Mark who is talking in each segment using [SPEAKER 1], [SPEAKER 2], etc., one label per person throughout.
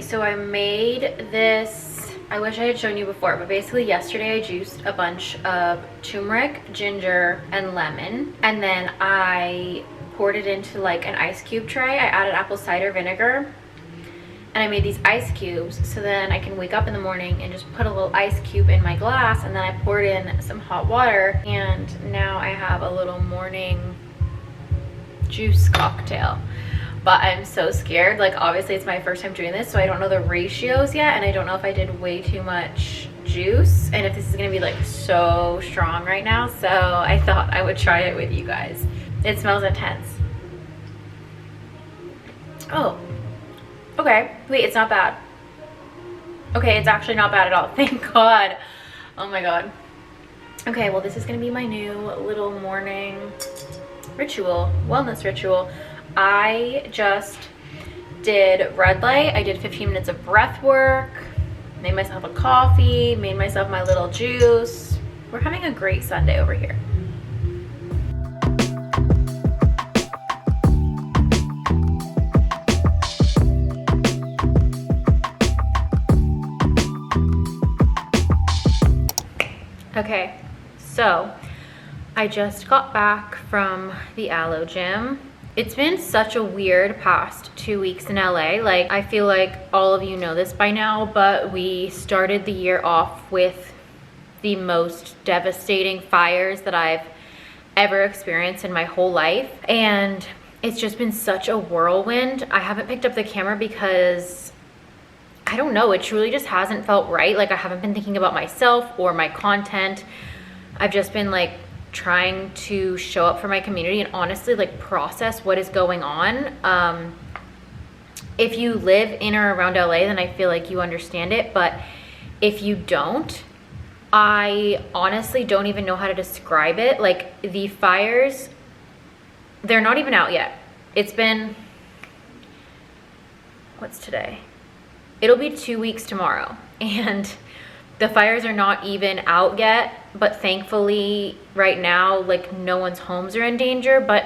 [SPEAKER 1] so I made this, I wish I had shown you before, but basically yesterday I juiced a bunch of turmeric, ginger, and lemon, and then I poured it into like an ice cube tray. I added apple cider vinegar, and I made these ice cubes so then I can wake up in the morning and just put a little ice cube in my glass, and then I poured in some hot water, and now I have a little morning juice cocktail. But I'm so scared. Like, obviously it's my first time doing this, so I don't know the ratios yet, and I don't know if I did way too much juice and if this is gonna be like so strong right now, so I thought I would try it with you guys. It smells intense. Oh, okay, wait, it's not bad. Okay, it's actually not bad at all. Thank God. Oh my God. Okay, well, this is gonna be my new little morning ritual, wellness ritual. I just did red light. I did 15 minutes of breath work, made myself a coffee, made myself my little juice. We're having a great Sunday over here. Okay, so I just got back from the Aloe gym. It's been such a weird past 2 weeks in LA. Like, I feel like all of you know this by now, but we started the year off with the most devastating fires that I've ever experienced in my whole life. And it's just been such a whirlwind. I haven't picked up the camera because I don't know, it truly just hasn't felt right. Like, I haven't been thinking about myself or my content. I've just been like trying to show up for my community and honestly like process what is going on. If you live in or around LA, then I feel like you understand it, but if you don't, I honestly don't even know how to describe it. Like, the fires, they're not even out yet. It's been, what's today? It'll be 2 weeks tomorrow, and the fires are not even out yet, but thankfully right now, like, no one's homes are in danger. But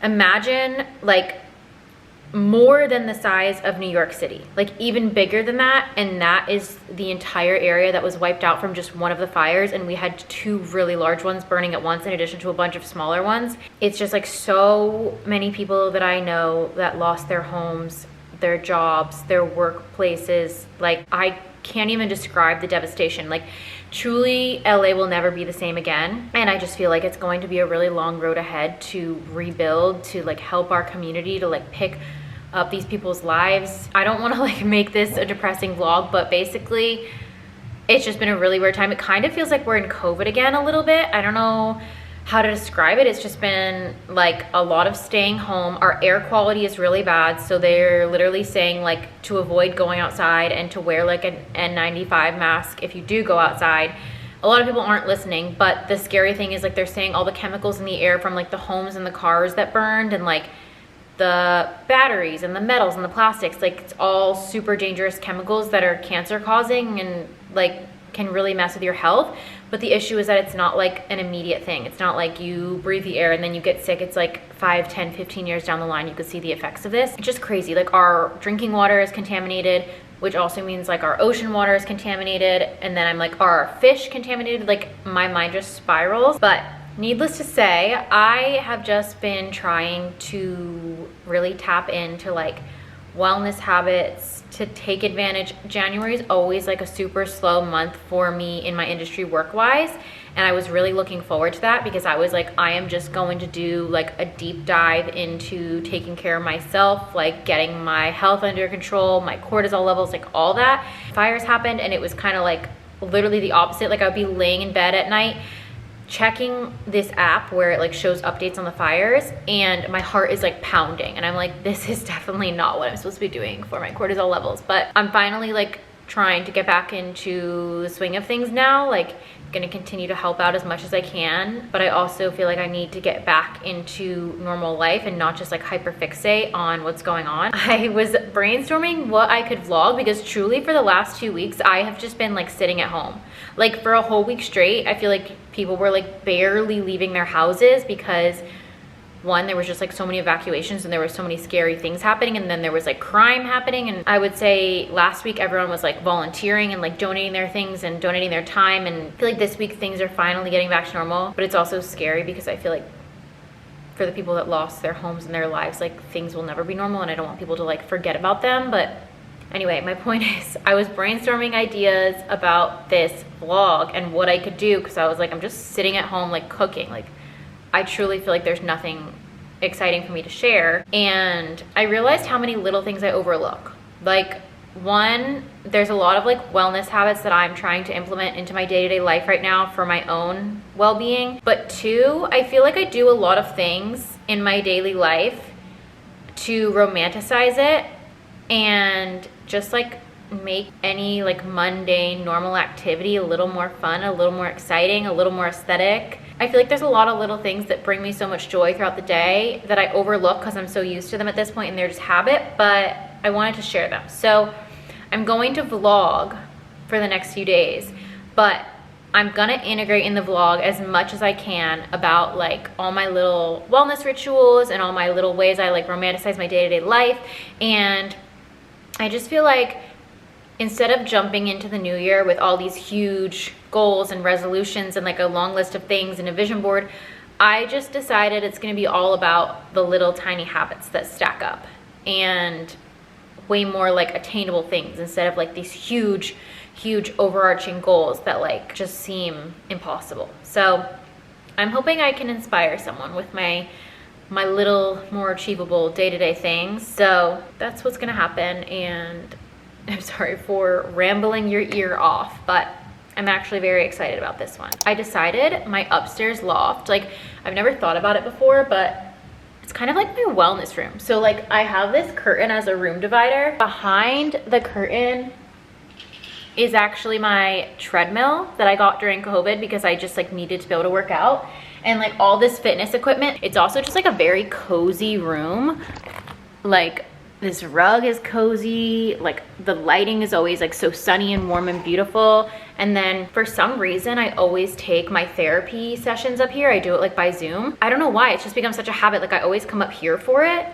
[SPEAKER 1] imagine like more than the size of New York City, like even bigger than that, and that is the entire area that was wiped out from just one of the fires, and we had 2 really large ones burning at once in addition to a bunch of smaller ones. It's just like so many people that I know that lost their homes, their jobs, their workplaces. Like, I can't even describe the devastation. Like, truly, LA will never be the same again, and I just feel like it's going to be a really long road ahead to rebuild, to like help our community, to like pick up these people's lives. I don't want to like make this a depressing vlog, but basically it's just been a really weird time. It kind of feels like we're in COVID again a little bit. I don't know how to describe it. It's just been like a lot of staying home. Our air quality is really bad, so they're literally saying like to avoid going outside and to wear like an N95 mask if you do go outside. A lot of people aren't listening, but the scary thing is like they're saying all the chemicals in the air from like the homes and the cars that burned, and like the batteries and the metals and the plastics, like it's all super dangerous chemicals that are cancer causing and like can really mess with your health. But the issue is that it's not like an immediate thing. It's not like you breathe the air and then you get sick. It's like 5, 10, 15 years down the line you could see the effects of this. It's just crazy. Like, our drinking water is contaminated, which also means like our ocean water is contaminated, and then I'm like, are our fish contaminated? Like, my mind just spirals. But needless to say, I have just been trying to really tap into like wellness habits, to take advantage. January is always like a super slow month for me in my industry work-wise, and I was really looking forward to that because I was like, I am just going to do like a deep dive into taking care of myself, like getting my health under control, my cortisol levels, like all that. Fires happened and it was kind of like literally the opposite. Like, I would be laying in bed at night checking this app where it like shows updates on the fires, and my heart is like pounding, and I'm like, this is definitely not what I'm supposed to be doing for my cortisol levels. But I'm finally like trying to get back into the swing of things now. Like, gonna continue to help out as much as I can, but I also feel like I need to get back into normal life and not just like hyperfixate on what's going on. I was brainstorming what I could vlog because truly for the last 2 weeks I have just been like sitting at home. Like, for a whole week straight, I feel like people were like barely leaving their houses because one, there was just like so many evacuations and there were so many scary things happening, and then there was like crime happening. And I would say last week everyone was like volunteering and like donating their things and donating their time, and I feel like this week things are finally getting back to normal. But it's also scary because I feel like for the people that lost their homes and their lives, like things will never be normal, and I don't want people to like forget about them. But anyway, my point is I was brainstorming ideas about this vlog and what I could do, because I was like, I'm just sitting at home like cooking. Like I truly feel like there's nothing exciting for me to share. And I realized how many little things I overlook. Like one, there's a lot of like wellness habits that I'm trying to implement into my day-to-day life right now for my own well-being. But two, I feel like I do a lot of things in my daily life to romanticize it and just like make any like mundane normal activity a little more fun, a little more exciting, a little more aesthetic. I feel like there's a lot of little things that bring me so much joy throughout the day that I overlook because I'm so used to them at this point and they're just habit, but I wanted to share them. So I'm going to vlog for the next few days, but I'm gonna integrate in the vlog as much as I can about like all my little wellness rituals and all my little ways I like romanticize my day-to-day life. And I just feel like instead of jumping into the new year with all these huge goals and resolutions and like a long list of things and a vision board, I just decided it's gonna be all about the little tiny habits that stack up and way more like attainable things instead of like these huge overarching goals that like just seem impossible. So I'm hoping I can inspire someone with my little more achievable day-to-day things. So that's what's gonna happen, and I'm sorry for rambling your ear off, but I'm actually very excited about this one. I decided my upstairs loft, like I've never thought about it before, but it's kind of like my wellness room. So like I have this curtain as a room divider. Behind the curtain is actually my treadmill that I got during COVID because I just like needed to be able to work out, and like all this fitness equipment. It's also just like a very cozy room. Like this rug is cozy, like the lighting is always like so sunny and warm and beautiful. And then for some reason, I always take my therapy sessions up here. I do it like by Zoom. I don't know why, it's just become such a habit. Like I always come up here for it.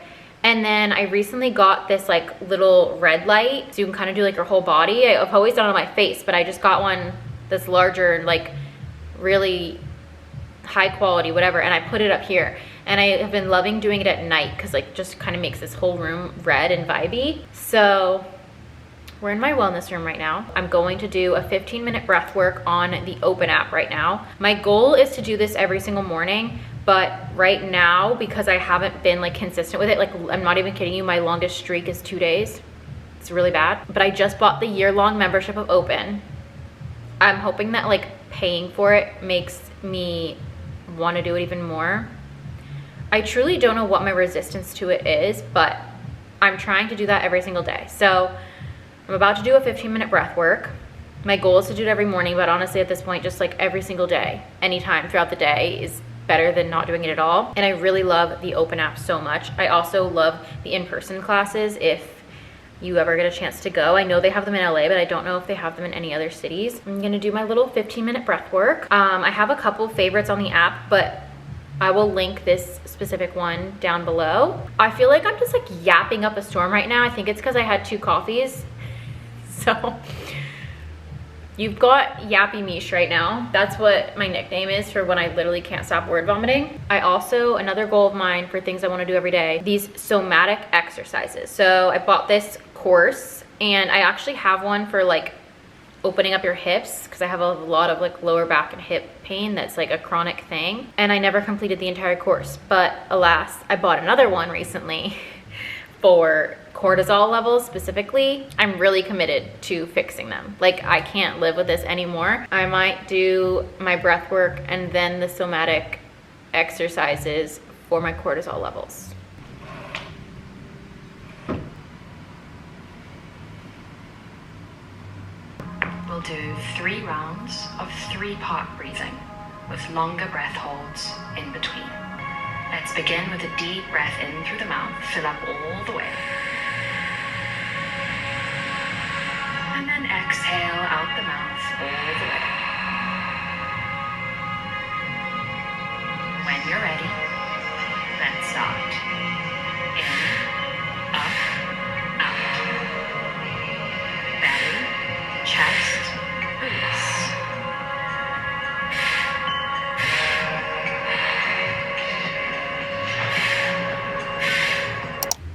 [SPEAKER 1] And then I recently got this like little red light so you can kind of do like your whole body. I've always done it on my face, but I just got one that's larger and like really high quality, whatever, and I put it up here. And I have been loving doing it at night because like just kind of makes this whole room red and vibey. So we're in my wellness room right now. I'm going to do a 15-minute breath work on the Open app right now. My goal is to do this every single morning, but right now, because I haven't been like consistent with it, like I'm not even kidding you, my longest streak is 2 days. It's really bad. But I just bought the year-long membership of Open. I'm hoping that like paying for it makes me want to do it even more. I truly don't know what my resistance to it is, but I'm trying to do that every single day. So I'm about to do a 15-minute breath work. My goal is to do it every morning, but honestly at this point, just like every single day, anytime throughout the day is better than not doing it at all. And I really love the Open app so much. I also love the in-person classes if you ever get a chance to go. I know they have them in LA, but I don't know if they have them in any other cities. I'm gonna do my little 15-minute breath work. I have a couple favorites on the app, but I will link this specific one down below. I feel like I'm just like yapping up a storm right now. I think it's because I had 2 coffees. So you've got Yappy Mish right now. That's what my nickname is for when I literally can't stop word vomiting. I also, another goal of mine for things I want to do every day, these somatic exercises. So I bought this course and I actually have one for like opening up your hips because I have a lot of like lower back and hip pain that's like a chronic thing, and I never completed the entire course. But alas, I bought another one recently for cortisol levels specifically. I'm really committed to fixing them. Like I can't live with this anymore. I might do my breath work and then the somatic exercises for my cortisol levels.
[SPEAKER 2] We'll do 3 rounds of 3-part breathing with longer breath holds in between. Let's begin with a deep breath in through the mouth, fill up all the way. And then exhale out the mouth all the way. When you're ready, let's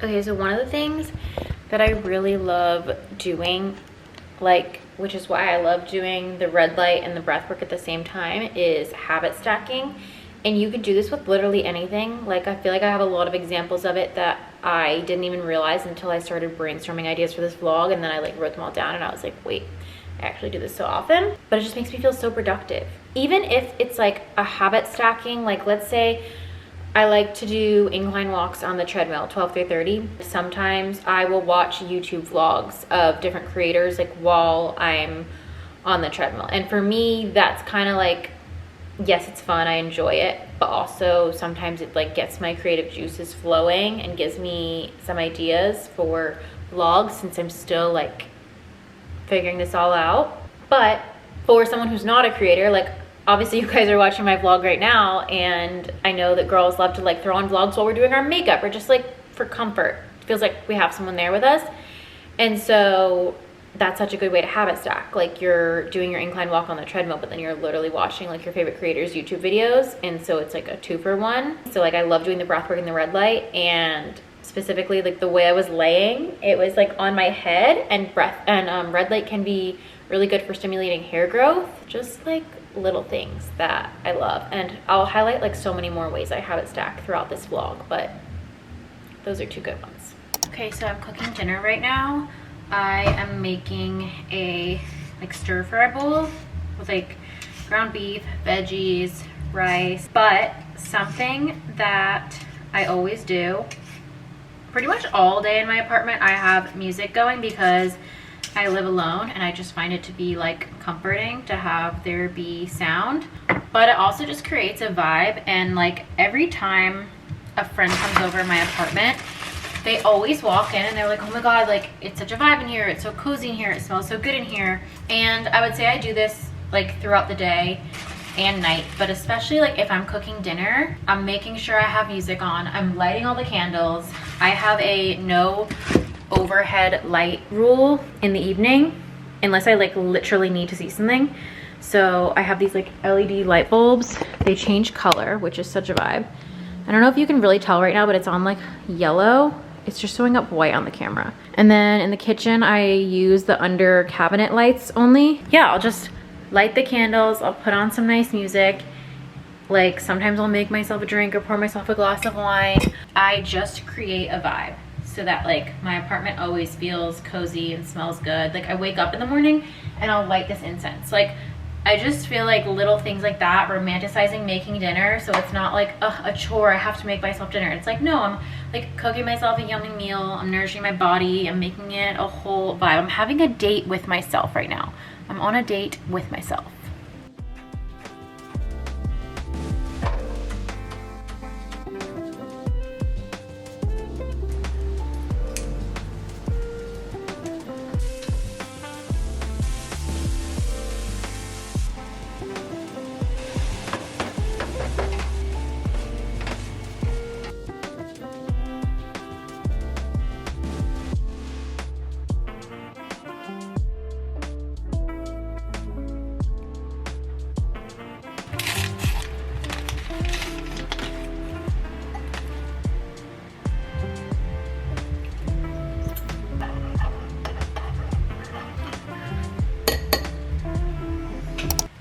[SPEAKER 1] Okay, so one of the things that I really love doing, like, which is why I love doing the red light and the breath work at the same time, is habit stacking. And you can do this with literally anything. Like, I feel like I have a lot of examples of it that I didn't even realize until I started brainstorming ideas for this vlog, and then I like wrote them all down and I was like, wait, I actually do this so often. But it just makes me feel so productive. Even if it's like a habit stacking, like let's say I like to do incline walks on the treadmill, 12 through 30. Sometimes I will watch YouTube vlogs of different creators like while I'm on the treadmill. And for me, that's kind of like, yes, it's fun, I enjoy it, but also sometimes it like gets my creative juices flowing and gives me some ideas for vlogs since I'm still like figuring this all out. But for someone who's not a creator, like obviously you guys are watching my vlog right now, and I know that girls love to like throw on vlogs while we're doing our makeup or just like for comfort. It feels like we have someone there with us. And so that's such a good way to habit stack. Like you're doing your incline walk on the treadmill, but then you're literally watching like your favorite creators' YouTube videos. And so it's like a 2-for-1. So like I love doing the breath work and the red light, and specifically like the way I was laying, it was like on my head, and red light can be really good for stimulating hair growth. Just like little things that I love, and I'll highlight like so many more ways I habit stack throughout this vlog, but those are 2 good ones. Okay, so I'm cooking dinner right now. I am making a like stir fry bowl with like ground beef, veggies, rice, but something that I always do pretty much all day in my apartment, I have music going because I live alone and I just find it to be like comforting to have there be sound. But it also just creates a vibe, and like every time a friend comes over in my apartment, they always walk in and they're like, oh my god, like it's such a vibe in here, it's so cozy in here, it smells so good in here. And I would say I do this like throughout the day and night, but especially like if I'm cooking dinner, I'm making sure I have music on, I'm lighting all the candles. I have a no overhead light rule in the evening unless I like literally need to see something. So I have these like LED light bulbs. They change color, which is such a vibe. I don't know if you can really tell right now, but it's on like yellow. It's just showing up white on the camera. And then in the kitchen, I use the under cabinet lights only. Yeah, I'll just light the candles. I'll put on some nice music. Like sometimes I'll make myself a drink or pour myself a glass of wine. I just create a vibe so that like my apartment always feels cozy and smells good. Like I wake up in the morning and I'll light this incense. Like I just feel like little things like that, romanticizing making dinner, so it's not like a chore, I have to make myself dinner. It's like, no, I'm like cooking myself a yummy meal, I'm nourishing my body, I'm making it a whole vibe. I'm having a date with myself right now. I'm on a date with myself.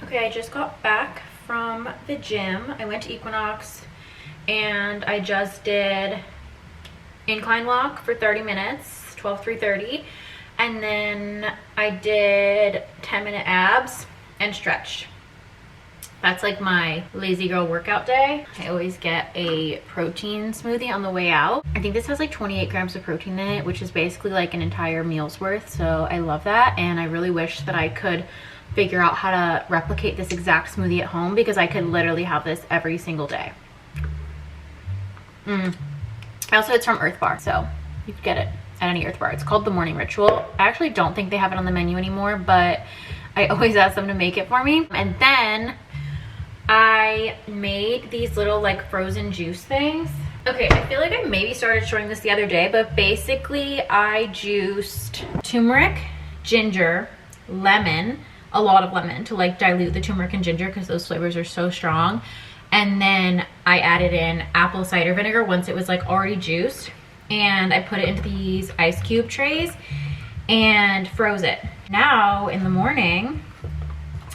[SPEAKER 1] Okay, I just got back from the gym. I went to Equinox and I just did incline walk for 30 minutes, 12 through 30. And then I did 10-minute abs and stretched. That's like my lazy girl workout day. I always get a protein smoothie on the way out. I think this has like 28 grams of protein in it, which is basically like an entire meal's worth. So I love that. And I really wish that I could figure out how to replicate this exact smoothie at home, because I could literally have this every single day. Also, it's from Earth Bar, so you could get it at any Earth Bar. It's called the Morning Ritual. I actually don't think they have it on the menu anymore, but I always ask them to make it for me. And then I made these little like frozen juice things. Okay, I feel like I maybe started showing this the other day, but basically I juiced turmeric, ginger, lemon, a lot of lemon to like dilute the turmeric and ginger because those flavors are so strong. And then I added in apple cider vinegar once it was like already juiced. and I put it into these ice cube trays and froze it. Now in the morning,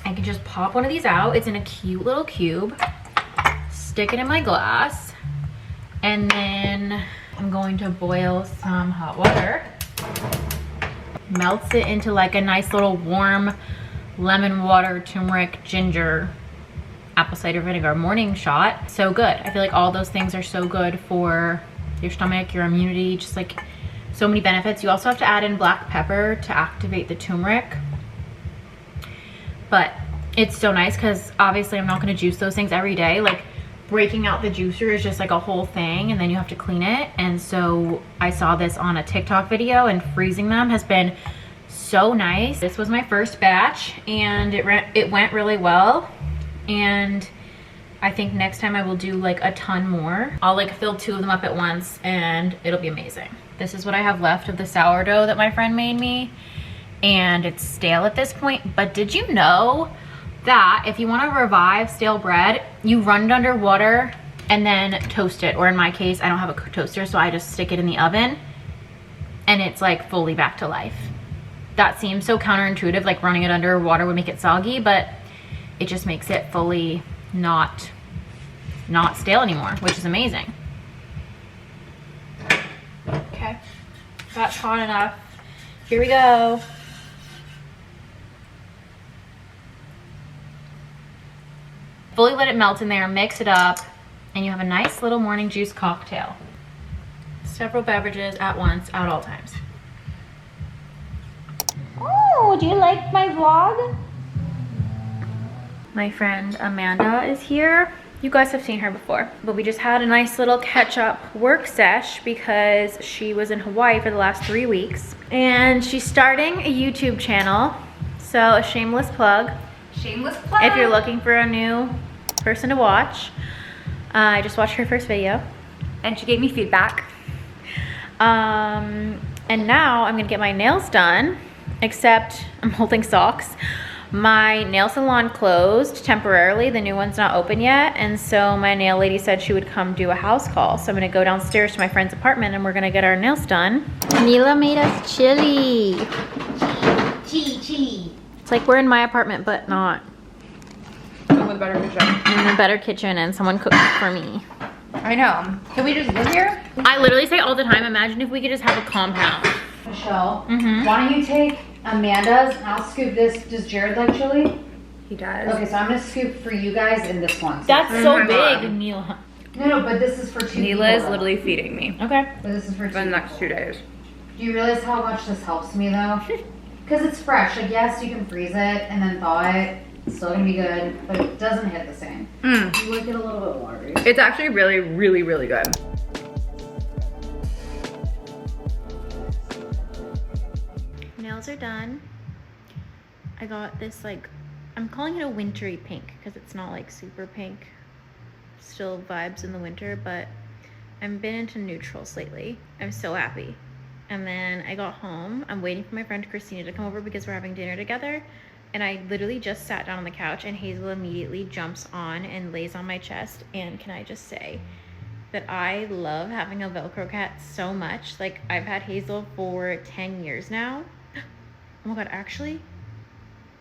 [SPEAKER 1] I can just pop one of these out. It's in a cute little cube, stick it in my glass, and then I'm going to boil some hot water. Melts it into like a nice little warm lemon water, turmeric, ginger, apple cider vinegar morning shot. So good. I feel like all those things are so good for your stomach, your immunity, just like so many benefits. You also have to add in black pepper to activate the turmeric. But it's so nice because obviously I'm not going to juice those things every day. Like breaking out the juicer is just like a whole thing, and then you have to clean it. And so I saw this on a TikTok video, and freezing them has been so nice. This was my first batch and it went really well. And I think next time I will do like a ton more. I'll like fill 2 of them up at once and it'll be amazing. This is what I have left of the sourdough that my friend made me. And it's stale at this point, but did you know that if you want to revive stale bread, you run it under water and then toast it? Or in my case, I don't have a toaster, so I just stick it in the oven and it's like fully back to life. That seems so counterintuitive, like running it under water would make it soggy, but it just makes it fully not stale anymore, which is amazing. Okay, that's hot enough. Here we go. Fully let it melt in there, mix it up, and you have a nice little morning juice cocktail. Several beverages at once at all times. Oh, do you like my vlog? My friend Amanda is here. You guys have seen her before, but we just had a nice little catch-up work sesh because she was in Hawaii for the last 3 weeks. And she's starting a YouTube channel, so a shameless plug.
[SPEAKER 3] Shameless plug.
[SPEAKER 1] If you're looking for a new person to watch. I just watched her first video.
[SPEAKER 3] And she gave me feedback.
[SPEAKER 1] And now I'm gonna get my nails done, except I'm holding socks. My nail salon closed temporarily. The new one's not open yet. And so my nail lady said she would come do a house call. So I'm gonna go downstairs to my friend's apartment and we're gonna get our nails done. Neela made us chili.
[SPEAKER 3] Chili.
[SPEAKER 1] It's like we're in my apartment, but not.
[SPEAKER 3] In the better kitchen.
[SPEAKER 1] In the better kitchen, and someone cooked for me.
[SPEAKER 3] I know. Can we just live here?
[SPEAKER 1] I literally say all the time, imagine if we could just have a compound.
[SPEAKER 4] Michelle, why don't you take Amanda's and I'll scoop this. Does Jared like chili?
[SPEAKER 3] He does.
[SPEAKER 4] Okay, so I'm gonna scoop for you guys in this one.
[SPEAKER 1] That's
[SPEAKER 3] Oh
[SPEAKER 1] so
[SPEAKER 3] my God.
[SPEAKER 1] big, Neela.
[SPEAKER 4] No, but this is for 2 people.
[SPEAKER 3] Neela is
[SPEAKER 4] though.
[SPEAKER 3] literally feeding me
[SPEAKER 1] Okay.
[SPEAKER 4] But this is for
[SPEAKER 3] for the
[SPEAKER 4] 2
[SPEAKER 3] next
[SPEAKER 4] people.
[SPEAKER 3] 2 days.
[SPEAKER 4] Do you realize how much this helps me though? Because it's fresh. Like yes, you can freeze it and then thaw it. It's still gonna be good, but it doesn't hit the same. You like it a little bit watery.
[SPEAKER 3] It's actually really, really, really good.
[SPEAKER 1] Nails are done. I got this like, I'm calling it a wintry pink because it's not like super pink. Still vibes in the winter, but I've been into neutrals lately. I'm so happy. And then I got home. I'm waiting for my friend Christina to come over because we're having dinner together. And I literally just sat down on the couch and Hazel immediately jumps on and lays on my chest. And can I just say that I love having a Velcro cat so much. Like I've had Hazel for 10 years now. Oh my God, actually,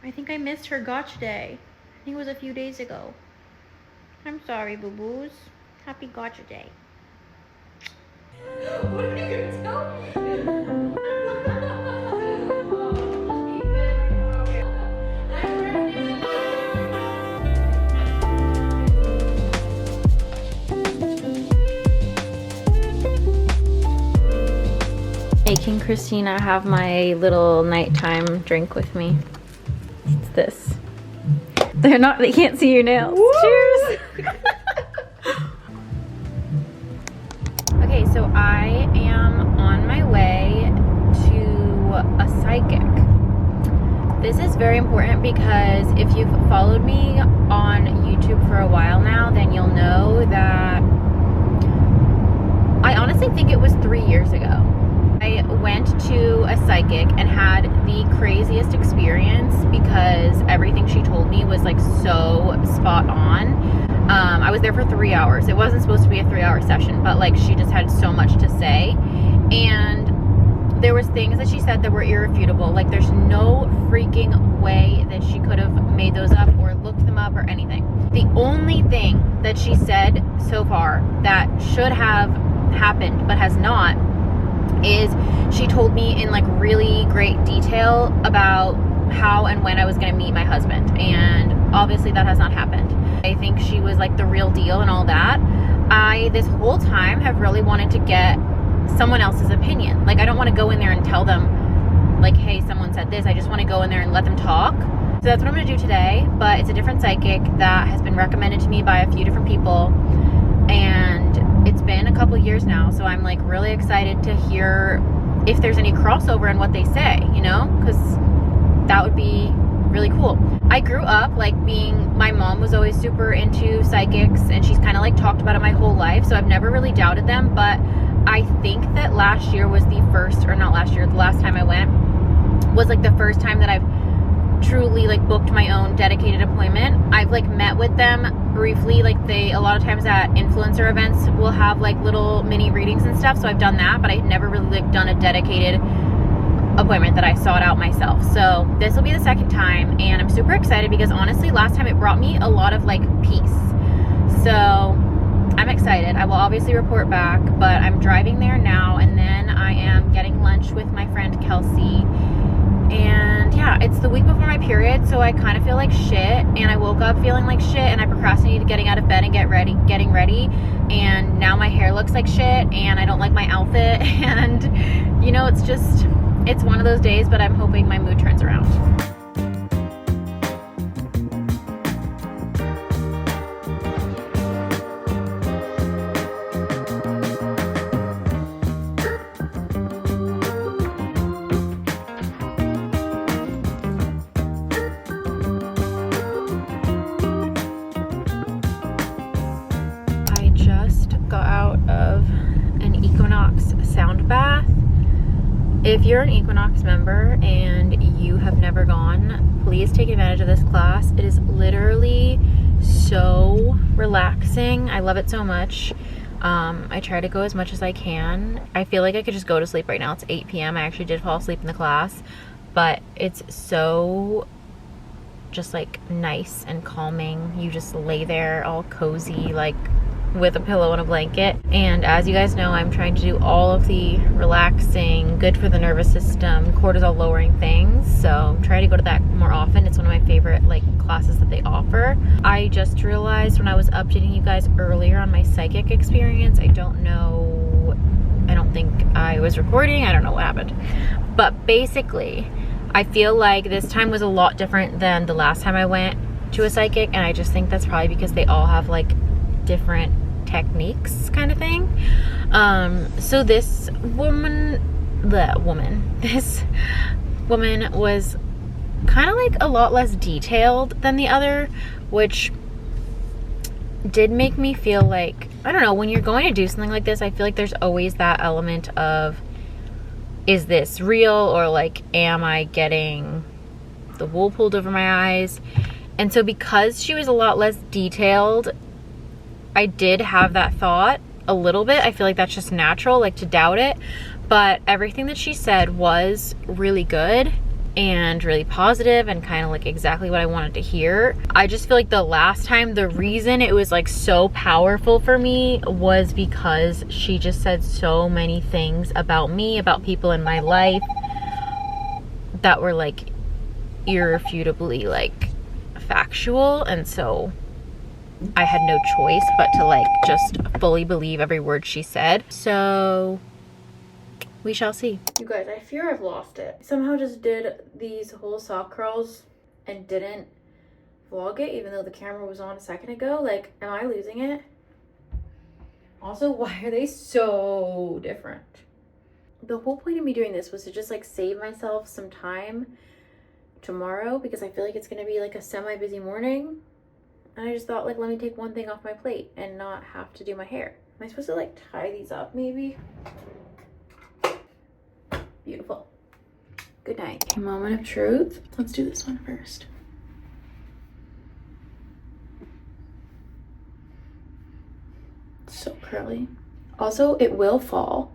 [SPEAKER 1] I think I missed her gotcha day. I think it was a few days ago. I'm sorry, boo-boos. Happy gotcha day.
[SPEAKER 3] What are you gonna tell me?
[SPEAKER 1] Making Christina have my little nighttime drink with me. It's this. They can't see your nails. Woo! Cheers! Okay, so I am on my way to a psychic. This is very important because if you've followed me on YouTube for a while now, then you'll know that I honestly think it was 3 years ago. I went to a psychic and had the craziest experience because everything she told me was like so spot on. I was there for 3 hours. It wasn't supposed to be a 3-hour session, but like she just had so much to say. And there was things that she said that were irrefutable. Like there's no freaking way that she could have made those up or looked them up or anything. The only thing that she said so far that should have happened but has not is she told me in like really great detail about how and when I was going to meet my husband, and obviously that has not happened. I think she was like the real deal and all that. I this whole time have really wanted to get someone else's opinion. Like I don't want to go in there and tell them like, hey, someone said this. I just want to go in there and let them talk. So that's what I'm going to do today, but it's a different psychic that has been recommended to me by a few different people, and it's been a couple years now, so I'm like really excited to hear if there's any crossover in what they say, you know, because that would be really cool. I grew up like my mom was always super into psychics, and she's kind of like talked about it my whole life, so I've never really doubted them. But I think that last year was the first, or not last year, the last time I went was like the first time that I've truly like booked my own dedicated appointment. I've like met with them briefly, like they a lot of times at influencer events will have like little mini readings and stuff, so I've done that, but I've never really like done a dedicated appointment that I sought out myself. So this will be the second time, and I'm super excited because honestly last time it brought me a lot of like peace, so I'm excited. I will obviously report back, but I'm driving there now, and then I am getting lunch with my friend Kelsey. And yeah, it's the week before my period, so I kind of feel like shit, and I woke up feeling like shit, and I procrastinated getting out of bed and getting ready, and now my hair looks like shit, and I don't like my outfit, and you know, it's one of those days, but I'm hoping my mood turns around. If you're an Equinox member and you have never gone, please take advantage of this class. It is literally so relaxing. I love it so much. I try to go as much as I can. I feel like I could just go to sleep right now. It's 8 p.m. I actually did fall asleep in the class, but it's so just like nice and calming. You just lay there all cozy, like with a pillow and a blanket. And as you guys know, I'm trying to do all of the relaxing, good for the nervous system, cortisol lowering things, so try to go to that more often. It's one of my favorite like classes that they offer. I just realized when I was updating you guys earlier on my psychic experience, I don't think I was recording, I don't know what happened, but basically I feel like this time was a lot different than the last time I went to a psychic, and I just think that's probably because they all have like different techniques kind of thing. So this woman was kind of like a lot less detailed than the other, which did make me feel like, I don't know, when you're going to do something like this, I feel like there's always that element of, is this real, or like, am I getting the wool pulled over my eyes? And so because she was a lot less detailed, I did have that thought a little bit. I feel like that's just natural, like to doubt it. But everything that she said was really good and really positive and kind of like exactly what I wanted to hear. I just feel like the last time, the reason it was like so powerful for me was because she just said so many things about me, about people in my life that were like irrefutably like factual, and so I had no choice but to like just fully believe every word she said. So we shall see. You guys, I fear I've lost it. Somehow just did these whole sock curls and didn't vlog it, even though the camera was on a second ago. Like, am I losing it? Also, why are they so different? The whole point of me doing this was to just like save myself some time tomorrow, because I feel like it's gonna be like a semi-busy morning. And I just thought, like, let me take one thing off my plate and not have to do my hair. Am I supposed to like tie these up maybe? Beautiful. Good night. Okay, moment of truth. Let's do this one first.
[SPEAKER 5] curly. Also, it will fall.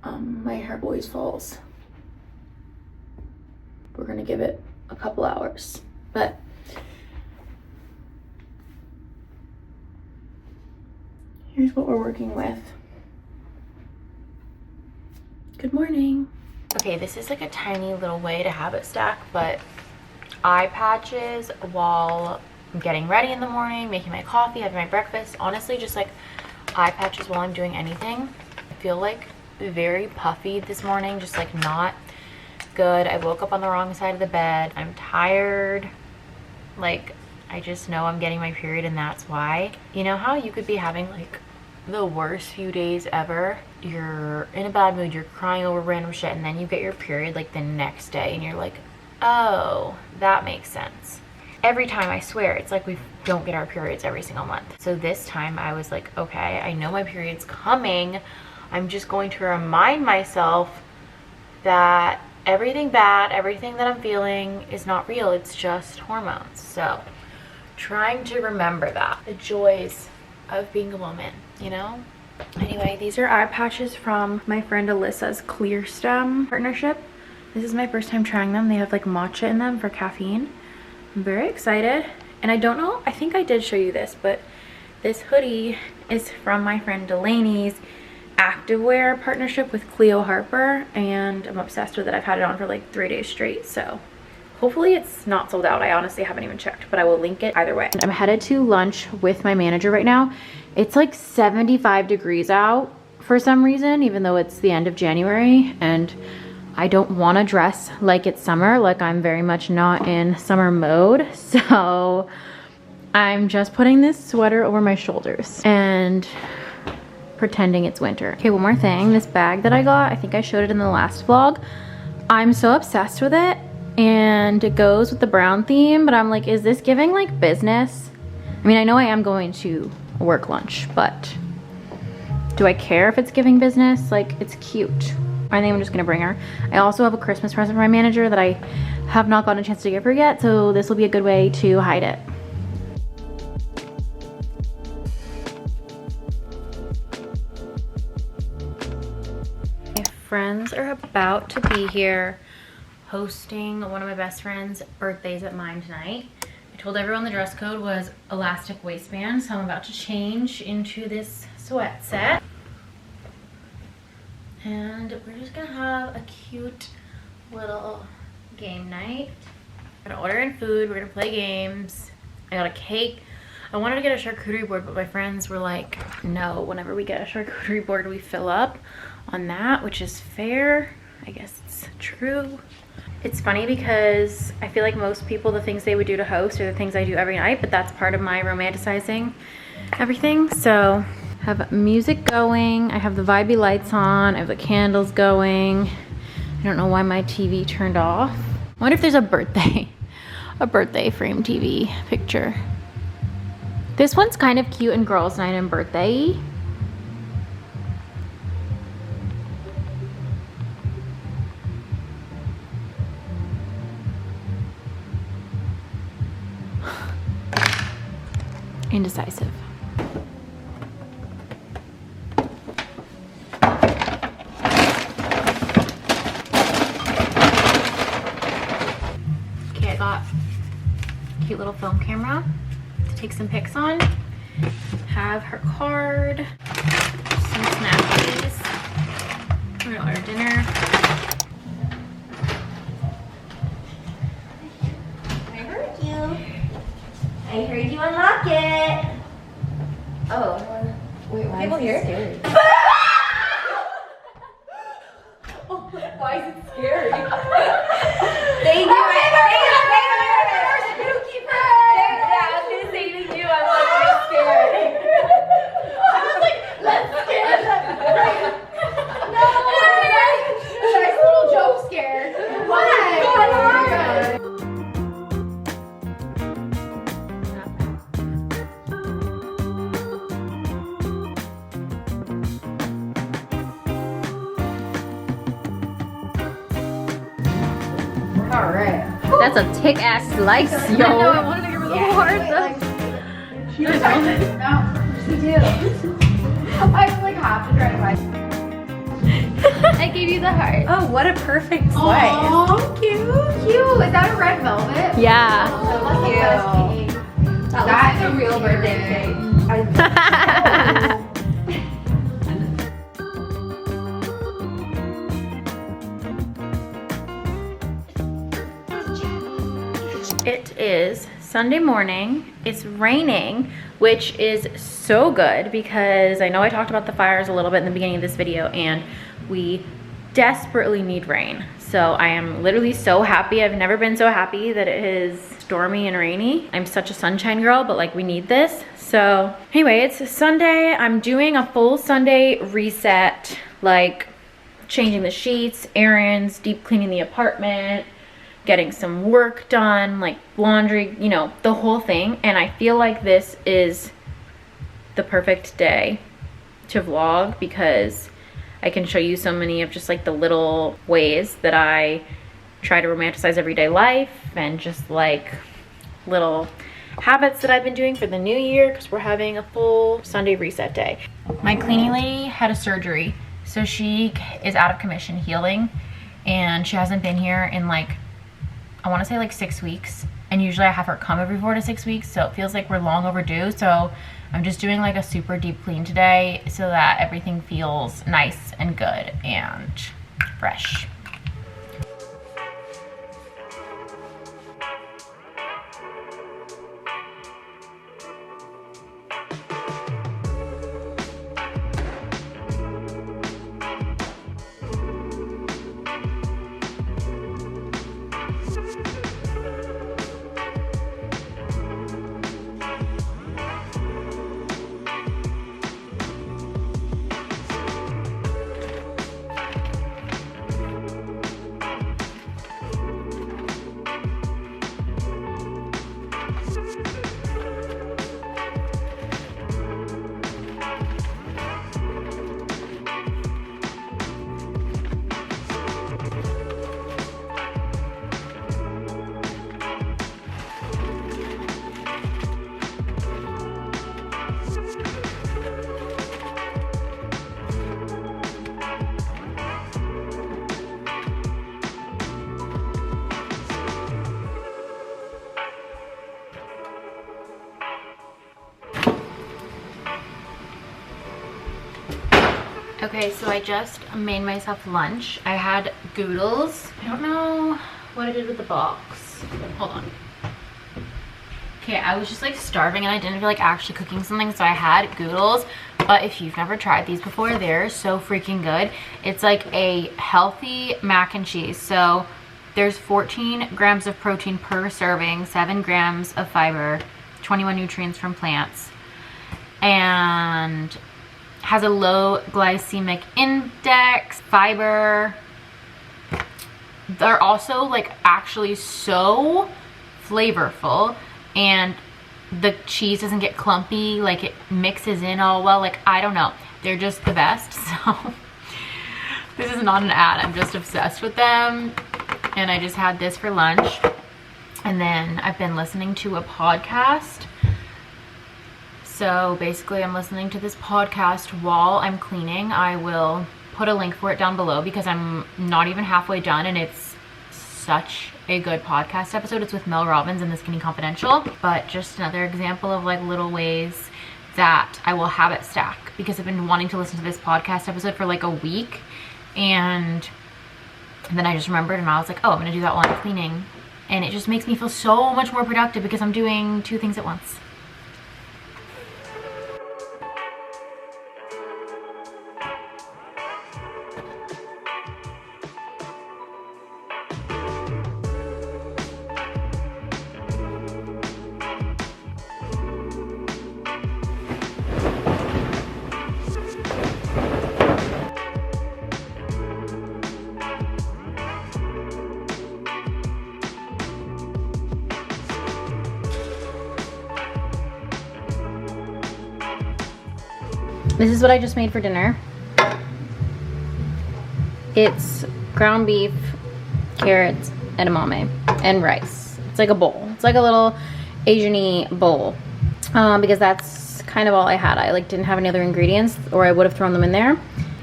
[SPEAKER 5] My hair always falls. We're gonna give it a couple hours, but here's what we're working with. Good morning. Okay, this is like a tiny little way to habit stack, but eye patches while I'm getting ready in the morning, making my coffee, having my breakfast. Honestly, just like eye patches while I'm doing anything. I feel like very puffy this morning, just like not good. I woke up on the wrong side of the bed. I'm tired. Like, I just know I'm getting my period and that's why. You know how you could be having like the worst few days ever? You're in a bad mood, you're crying over random shit, and then you get your period like the next day and you're like, oh, that makes sense. Every time, I swear, it's like we don't get our periods every single month. So this time I was like, okay, I know my period's coming. I'm just going to remind myself that everything bad, everything that I'm feeling is not real. It's just hormones. So trying to remember that. The joys of being a woman, you know? Anyway, these are eye patches from my friend Alyssa's Clear Stem partnership. This is my first time trying them. They have like matcha in them for caffeine. I'm very excited. And I don't know, I think I did show you this, but this hoodie is from my friend Delaney's activewear partnership with Cleo Harper, and I'm obsessed with it. I've had it on for like 3 days straight, so hopefully it's not sold out. I honestly haven't even checked, but I will link it either way. I'm headed to lunch with my manager right now. It's like 75 degrees out for some reason, even though it's the end of January, and I don't want to dress like it's summer. Like, I'm very much not in summer mode, so I'm just putting this sweater over my shoulders and pretending it's winter. Okay, one more thing. This bag that I got, I think I showed it in the last vlog. I'm so obsessed with it, and it goes with the brown theme, but I'm like, is this giving like business? I mean, I know I am going to work lunch, but do I care if it's giving business? Like, it's cute. I think I'm just gonna bring her. I also have a Christmas present for my manager that I have not gotten a chance to give her yet, so this will be a good way to hide it. My friends are about to be here hosting one of my best friend's birthdays at mine tonight. I told everyone the dress code was elastic waistband, so I'm about to change into this sweat set. And we're just gonna have a cute little game night. We're gonna order in food, we're gonna play games. I got a cake. I wanted to get a charcuterie board, but my friends were like, no, whenever we get a charcuterie board, we fill up on that, which is fair. I guess it's true. It's funny because I feel like most people, the things they would do to host are the things I do every night, but that's part of my romanticizing everything. So have music going, I have the vibey lights on, I have the candles going. I don't know why my TV turned off. I wonder if there's a birthday frame TV picture. This one's kind of cute and girls' night and birthday-y. Indecisive. Okay, I got a cute little film camera to take some pics on. Have her card, some snackies. We're gonna order dinner.
[SPEAKER 6] I heard you unlock it. Oh.
[SPEAKER 3] Wait, why
[SPEAKER 6] People
[SPEAKER 3] is
[SPEAKER 6] here?
[SPEAKER 3] it scary?
[SPEAKER 6] Why is it scary?
[SPEAKER 3] They
[SPEAKER 6] knew it. Yeah, I was gonna say to you, I'm like, you're scared. I was like, let's scare them. No.
[SPEAKER 3] Nice little joke scare.
[SPEAKER 6] Why?
[SPEAKER 4] All right.
[SPEAKER 1] That's a thick ass slice, yo.
[SPEAKER 3] I know, I wanted to give her the whole heart.
[SPEAKER 4] No, me too.
[SPEAKER 3] I was like half to try to find.
[SPEAKER 6] I gave you the heart.
[SPEAKER 5] Oh, what a perfect slice.
[SPEAKER 3] Aw, cute. Is that a red velvet?
[SPEAKER 6] Yeah.
[SPEAKER 3] That's a real birthday cake.
[SPEAKER 1] It is Sunday morning. It's raining, which is so good because I know I talked about the fires a little bit in the beginning of this video and we desperately need rain. So I am literally so happy. I've never been so happy that it is stormy and rainy. I'm such a sunshine girl, but like we need this. So anyway, it's Sunday. I'm doing a full Sunday reset, like changing the sheets, errands, deep cleaning the apartment, getting some work done, like laundry, you know, the whole thing. And I feel like this is the perfect day to vlog because I can show you so many of just like the little ways that I try to romanticize everyday life and just like little habits that I've been doing for the new year because we're having a full Sunday reset day. My cleaning lady had a surgery, so she is out of commission healing and she hasn't been here in like, I want to say like 6 weeks, and usually I have her come every 4 to 6 weeks, so it feels like we're long overdue. So I'm just doing like a super deep clean today so that everything feels nice and good and fresh. Okay, so I just made myself lunch. I had Goodles. I don't know what I did with the box. Hold on. Okay, I was just like starving and I didn't feel like actually cooking something, so I had Goodles. But if you've never tried these before, they're so freaking good. It's like a healthy mac and cheese. So there's 14 grams of protein per serving, 7 grams of fiber, 21 nutrients from plants, and has a low glycemic index, fiber. They're also like actually so flavorful, and the cheese doesn't get clumpy, like it mixes in all well. Like, I don't know, they're just the best. So this is not an ad, I'm just obsessed with them. And I just had this for lunch, and then I've been listening to a podcast. So basically I'm listening to this podcast while I'm cleaning. I will put a link for it down below because I'm not even halfway done, and it's such a good podcast episode. It's with Mel Robbins and The Skinny Confidential. But just another example of like little ways that I will habit stack, because I've been wanting to listen to this podcast episode for like a week, and then I just remembered and I was like, oh, I'm gonna do that while I'm cleaning. And it just makes me feel so much more productive because I'm doing 2 things at once. This is what I just made for dinner. It's ground beef, carrots, edamame, and rice. It's like a bowl. It's like a little Asian-y bowl because that's kind of all I had. I like didn't have any other ingredients or I would have thrown them in there.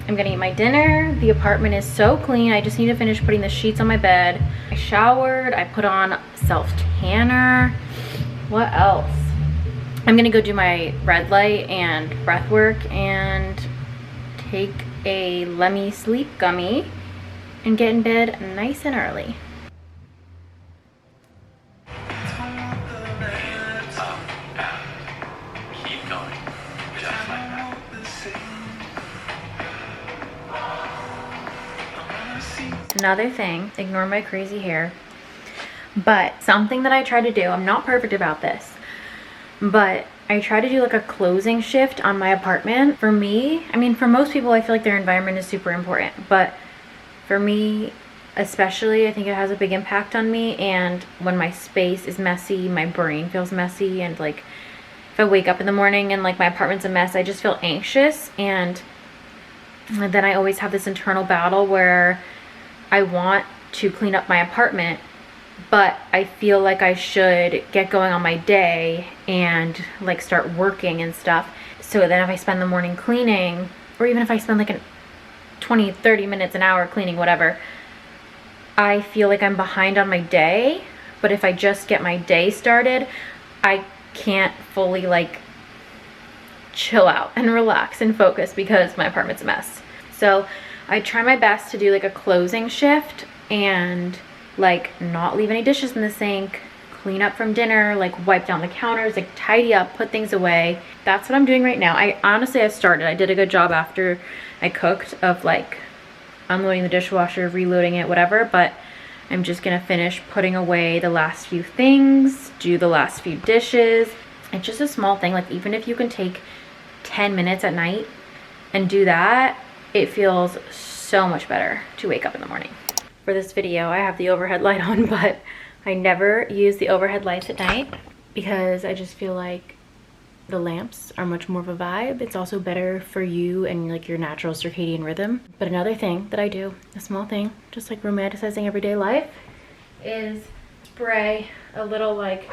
[SPEAKER 1] I'm gonna eat my dinner. The apartment is so clean. I just need to finish putting the sheets on my bed. I showered, I put on self-tanner. What else? I'm gonna go do my red light and breath work and take a Lemmy sleep gummy and get in bed nice and early.
[SPEAKER 7] Keep going, just like that.
[SPEAKER 1] Another thing, ignore my crazy hair, but something that I try to do, I'm not perfect about this, but I try to do like a closing shift on my apartment. For me, I mean, for most people, I feel like their environment is super important, but for me especially, I think it has a big impact on me. And when my space is messy, my brain feels messy, and like if I wake up in the morning and like my apartment's a mess, I just feel anxious. And then I always have this internal battle where I want to clean up my apartment, but I feel like I should get going on my day and like start working and stuff. So then if I spend the morning cleaning, or even if I spend like 20, 30 minutes, an hour cleaning, whatever, I feel like I'm behind on my day. But if I just get my day started, I can't fully like chill out and relax and focus because my apartment's a mess. So I try my best to do like a closing shift and like not leave any dishes in the sink, clean up from dinner, like wipe down the counters, like tidy up, put things away. That's what I'm doing right now. I started. I did a good job after I cooked of like unloading the dishwasher, reloading it, whatever, but I'm just gonna finish putting away the last few things, do the last few dishes. It's just a small thing. Like even if you can take 10 minutes at night and do that, it feels so much better to wake up in the morning. For this video, I have the overhead light on, but I never use the overhead lights at night because I just feel like the lamps are much more of a vibe. It's also better for you and like your natural circadian rhythm. But another thing that I do, a small thing, just like romanticizing everyday life, is spray a little like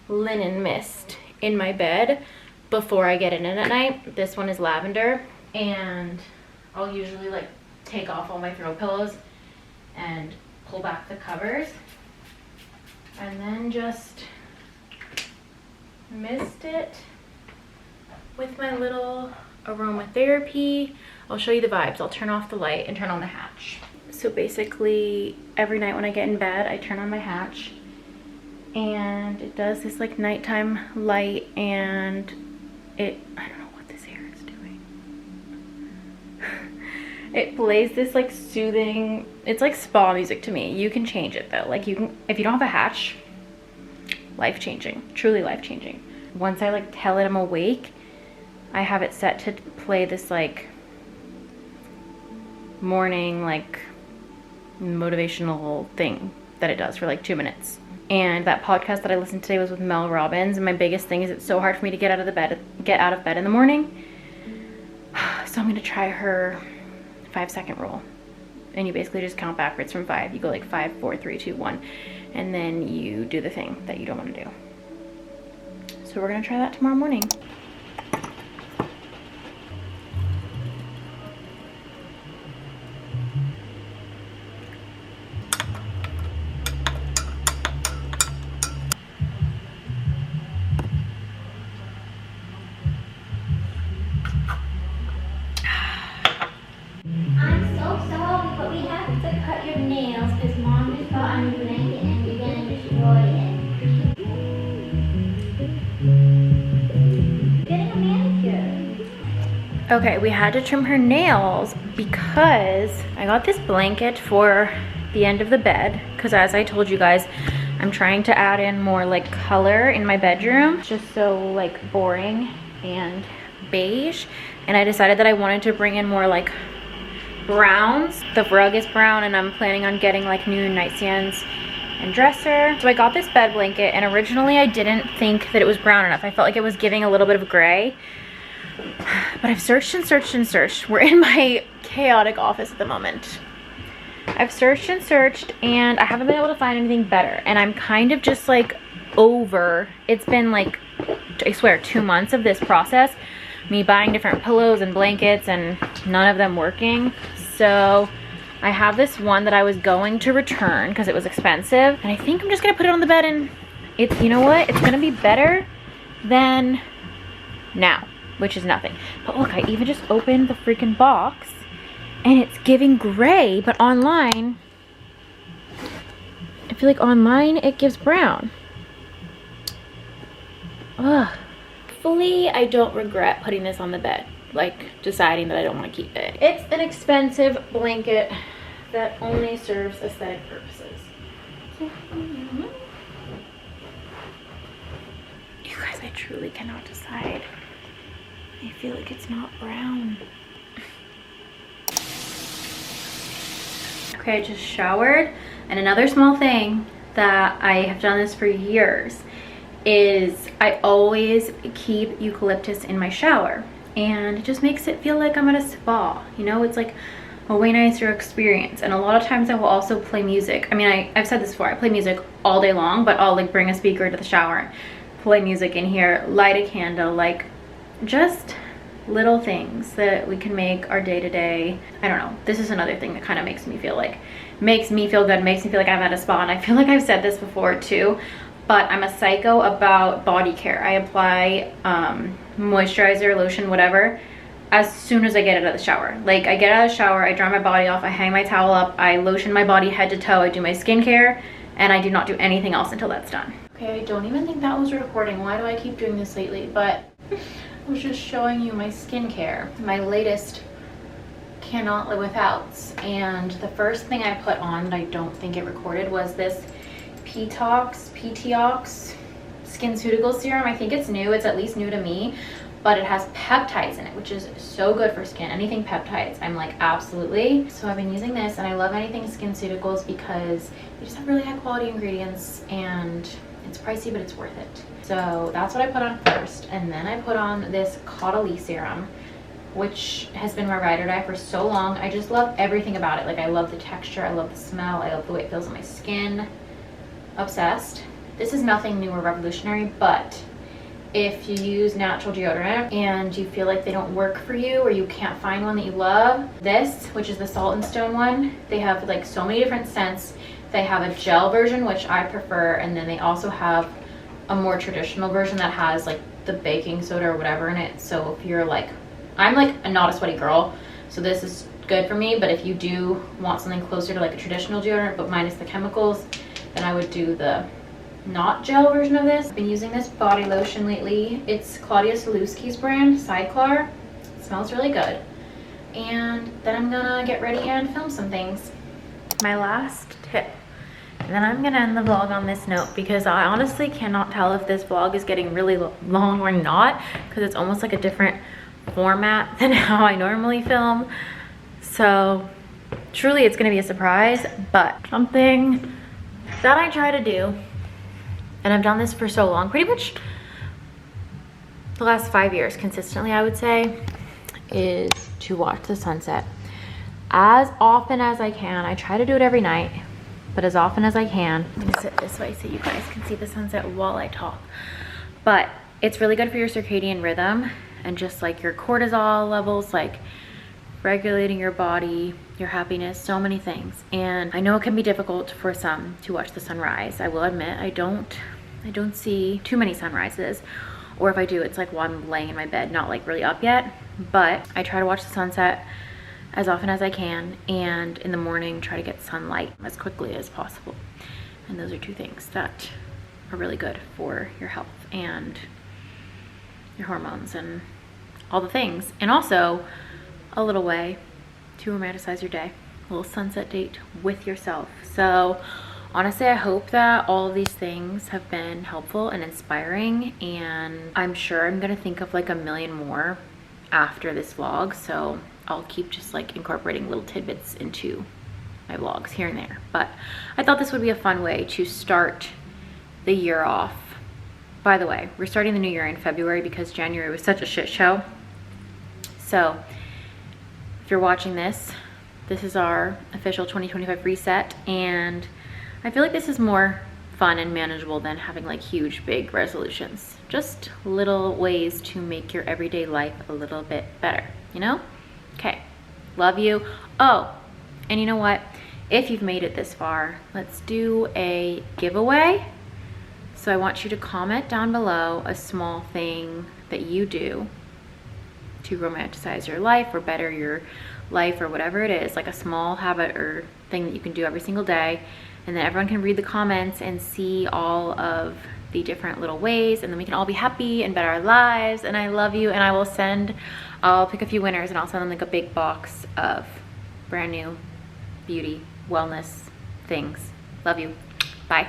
[SPEAKER 1] linen mist in my bed before I get in it at night. This one is lavender, and I'll usually like take off all my throw pillows and pull back the covers and then just mist it with my little aromatherapy. I'll show you the vibes. I'll turn off the light and turn on the hatch. So basically every night when I get in bed, I turn on my hatch and it does this like nighttime light, and I don't know what this hair is doing. It plays this like soothing, it's like spa music to me. You can change it though. Like you can, if you don't have a hatch, life-changing, truly life-changing. Once I like tell it I'm awake, I have it set to play this like morning like motivational thing that it does for like 2 minutes. And that podcast that I listened to today was with Mel Robbins, and my biggest thing is it's so hard for me to get out of bed in the morning. So I'm gonna try her 5-second rule, and you basically just count backwards from 5. You go like 5, 4, 3, 2, 1, and then you do the thing that you don't want to do. So we're gonna try that tomorrow morning. Okay, we had to trim her nails because I got this blanket for the end of the bed, because as I told you guys, I'm trying to add in more like color in my bedroom. It's just so like boring and beige, and I decided that I wanted to bring in more like browns. The rug is brown, and I'm planning on getting like new nightstands and dresser. So I got this bed blanket, and originally I didn't think that it was brown enough. I felt like it was giving a little bit of gray. But I've searched and searched and searched. We're in my chaotic office at the moment. I've searched and searched, and I haven't been able to find anything better. And I'm kind of just like over. It's been like I swear, 2 months of this process, me buying different pillows and blankets and none of them working. So I have this one that I was going to return because it was expensive, and I think I'm just gonna put it on the bed, and it's, you know what, it's gonna be better than now, which is nothing. But look, I even just opened the freaking box and it's giving gray, but online, I feel like online it gives brown. Ugh. Hopefully I don't regret putting this on the bed, like deciding that I don't want to keep it. It's an expensive blanket that only serves aesthetic purposes. You guys, I truly cannot decide. I feel like it's not brown. Okay, I just showered, and another small thing that I have done this for years is I always keep eucalyptus in my shower, and it just makes it feel like I'm at a spa. You know, it's like a way nicer experience. And a lot of times I will also play music. I mean, I've said this before, I play music all day long, but I'll like bring a speaker to the shower, play music in here, light a candle, like just little things that we can make our day-to-day. I don't know, this is another thing that kind of makes me feel good, makes me feel like I'm at a spa. And I feel like I've said this before too, but I'm a psycho about body care. I apply moisturizer, lotion, whatever, as soon as I get out of the shower. Like, I get out of the shower, I dry my body off, I hang my towel up, I lotion my body head to toe, I do my skincare, and I do not do anything else until that's done. Okay, I don't even think that was recording. Why do I keep doing this lately? But I was just showing you my skincare, my latest cannot live withouts. And the first thing I put on that I don't think it recorded was this PTOX SkinCeuticals serum. I think it's new, it's at least new to me, but it has peptides in it, which is so good for skin. Anything peptides, I'm like, absolutely. So I've been using this, and I love anything SkinCeuticals because they just have really high quality ingredients, and it's pricey, but it's worth it. So that's what I put on first, and then I put on this Caudalie serum, which has been my ride or die for so long. I just love everything about it. Like, I love the texture, I love the smell, I love the way it feels on my skin. Obsessed. This is nothing new or revolutionary, but if you use natural deodorant and you feel like they don't work for you, or you can't find one that you love, this, which is the Salt and Stone one, they have like so many different scents. They have a gel version, which I prefer, and then they also have a more traditional version that has like the baking soda or whatever in it. So if you're like, I'm like not a sweaty girl, so this is good for me, but if you do want something closer to like a traditional deodorant but minus the chemicals, then I would do the not gel version of this. I've been using this body lotion lately. It's Claudia Salewski's brand, Cyclar. It smells really good. And then I'm gonna get ready and film some things. My last tip, and then I'm gonna end the vlog on this note, because I honestly cannot tell if this vlog is getting really long or not, because it's almost like a different format than how I normally film. So truly it's gonna be a surprise, but something that I try to do, and I've done this for so long, pretty much the last 5 years consistently, I would say, is to watch the sunset as often as I can. I try to do it every night, but as often as I can. I'm gonna sit this way so you guys can see the sunset while I talk. But it's really good for your circadian rhythm and just like your cortisol levels, like regulating your body, your happiness, so many things. And I know it can be difficult for some to watch the sunrise. I will admit, I don't see too many sunrises, or if I do, it's like while I'm laying in my bed, not like really up yet. But I try to watch the sunset as often as I can, and in the morning try to get sunlight as quickly as possible. And those are two things that are really good for your health and your hormones and all the things. And also a little way to romanticize your day, a little sunset date with yourself. So honestly, I hope that all of these things have been helpful and inspiring, and I'm sure I'm gonna think of like a million more after this vlog, so I'll keep just like incorporating little tidbits into my vlogs here and there. But I thought this would be a fun way to start the year off. By the way, we're starting the new year in February because January was such a shit show. So if you're watching this, this is our official 2025 reset, and I feel like this is more fun and manageable than having like huge, big resolutions. Just little ways to make your everyday life a little bit better, you know? Okay, love you. Oh, and you know what? If you've made it this far, let's do a giveaway. So I want you to comment down below a small thing that you do to romanticize your life or better your life or whatever it is, like a small habit or thing that you can do every single day. And then everyone can read the comments and see all of the different little ways, and then we can all be happy and better our lives. And I love you, and I'll pick a few winners and I'll send them like a big box of brand new beauty, wellness things. Love you. Bye.